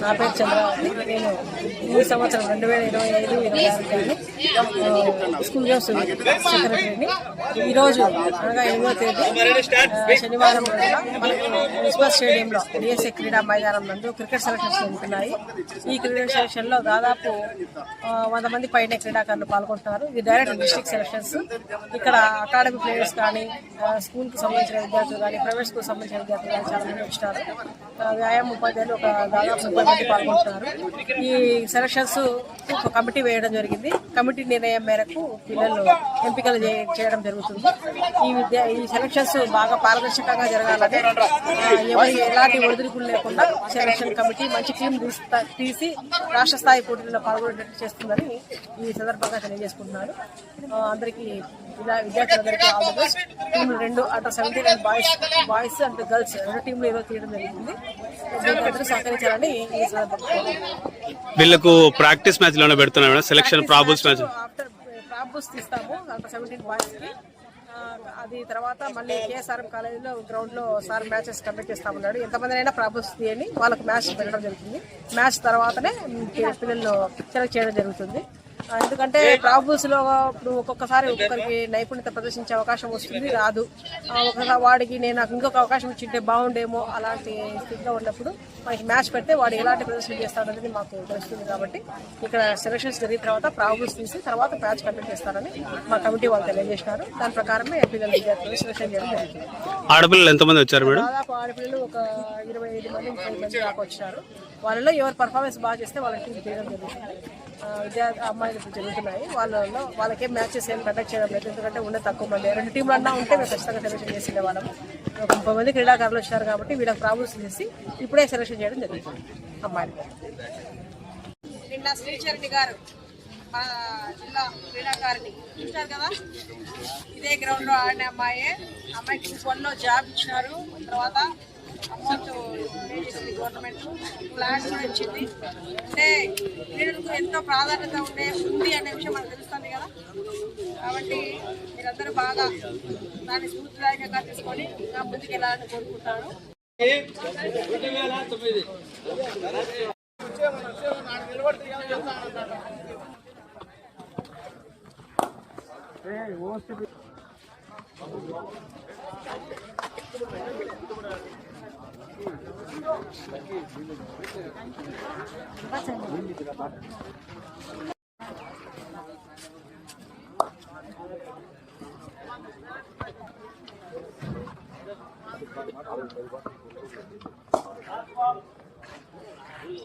నా పేరు చంద్రావతి. నేను ఈ సంవత్సరం 2025-26 స్కూల్ గేమ్స్ సెక్రటరీని. ఈరోజు అనగా 8వ తేదీ శనివారం రోజున మనకు మున్సిపల్ స్టేడియంలో డిఎస్ఏ క్రీడా మైదానం నందు క్రికెట్ సెలక్షన్స్ జరుగుతున్నాయి. ఈ క్రికెట్ సెలక్షన్లో దాదాపు 100 మంది పైన క్రీడాకారులు పాల్గొంటున్నారు. ఇది డైరెక్ట్ డిస్ట్రిక్ట్ సెలక్షన్స్. ఇక్కడ అకాడమీ ప్లేయర్స్ కానీ, స్కూల్కి సంబంధించిన విద్యార్థులు కానీ, ప్రైవేట్ స్కూల్ సంబంధించిన విద్యార్థులు కానీ చాలా మంది వచ్చినారు. వ్యాయామ ఉపాధ్యాయులు ఒక దాదాపు 30 మంది పాల్గొంటున్నారు. ఈ సెలక్షన్స్ ఒక కమిటీ వేయడం జరిగింది. కమిటీ నిర్ణయం మేరకు పిల్లలు ఎంపికలు చేయడం జరుగుతుంది. ఈ సెలక్షన్స్ బాగా పారదర్శకంగా జరగాలని, ఎవరికి ఎలాంటి ఒడిదుడుకులు లేకుండా సెలక్షన్ కమిటీ మంచి టీం తీసి రాష్ట్ర స్థాయి పోటీల్లో పాల్గొనేటట్టు చేస్తుందని ఈ సందర్భంగా తెలియజేసుకుంటున్నారు. అందరికీ విద్యార్థులందరికీ ఆల్ ది బెస్ట్. టీంలు 2 under 17 and boys and girls 2 టీంలు ఈరోజు తీయడం జరిగింది. అందరూ సహకరించాలని ఈ సందర్భంగా వీళ్ళకు ప్రాక్టీస్ మ్యాచ్ లోనే పెడుతున్నాం. Selection probables match after probables తీస్తాము అండర్ 17 బాయ్స్ కి. అది తర్వాత మళ్ళీ కేఎస్ఆర్ఎం కాలేజీలో గ్రౌండ్ లో సార్ మ్యాచెస్ కండక్ట్ చేస్తామన్నాడు. ఎంతమంది అయినా ప్రాబుల్స్ తీయని వాళ్ళకు మ్యాచ్ పెట్టడం జరుగుతుంది. మ్యాచ్ తర్వాతనే పిల్లలు సెలెక్ట్ చేయడం జరుగుతుంది. ఎందుకంటే ప్రాబుల్స్ లో ఇప్పుడు ఒక్కొక్కసారి ఒక్కొక్కరికి నైపుణ్యత ప్రదర్శించే అవకాశం వస్తుంది, రాదు. ఒకసారి వాడికి నేను నాకు ఇంకొక అవకాశం ఇచ్చింటే బాగుండేమో అలాంటి స్థితిలో ఉన్నప్పుడు మనకి మ్యాచ్ పెడితే వాడు ఎలాంటి ప్రదర్శన చేస్తాడనేది మాకు తెలుస్తుంది. కాబట్టి ఇక్కడ సెలక్షన్స్ జరిగిన తర్వాత ప్రాబుల్స్ తీసి తర్వాత మ్యాచ్ కండక్ట్ చేస్తారని మా కమిటీ వాళ్ళు తెలియజేసినారు. దాని ప్రకారమే పిల్లలు విద్యార్థులు సెలక్షన్ చేయడం జరిగింది. ఆడపిల్లలు ఎంతమంది వచ్చారు మేడం? దాదాపు ఆడపిల్లలు ఒక 25 మంది 30 మంది దాకా వచ్చారు. వాళ్ళలో ఎవరు పర్ఫార్మెన్స్ బాగా చేస్తే వాళ్ళకి టీం చేయడం జరుగుతుంది. అమ్మాయిలు జరుగుతున్నాయి. వాళ్ళకే మ్యాచెస్ ఏం కండక్ట్ చేయడం లేదు. ఎందుకంటే ఉండే తక్కువ మంది 2 టీంలు అన్నా ఉంటే మేము ఖచ్చితంగా సెలక్షన్ చేసిండే వాళ్ళము. ఒక 30 మంది క్రీడాకారులు వచ్చారు కాబట్టి వీళ్ళకి ప్రాబ్లమ్స్ చేసి ఇప్పుడే సెలక్షన్ చేయడం జరుగుతుంది. అమ్మాయిలు నిన్న శ్రీచరణి గారు జిల్లా క్రీడాకారిణి చూశారు కదా, ఇదే గ్రౌండ్ లో ఆడిన అమ్మాయికి 1లో జాబ్ ఇచ్చినారు. తర్వాత అమౌంట్ పే చేసింది గవర్నమెంట్, ఫ్లాట్ కూడా ఇచ్చింది. అంటే క్రీడలకు ఎంతో ప్రాధాన్యత ఉంది అనే విషయం మనకు తెలుస్తుంది కదా. కాబట్టి మీరందరూ బాగా దాన్ని స్ఫూర్తిదాయకంగా తీసుకొని ఇంకా ముందుకు వెళ్ళాలని కోరుకుంటాను.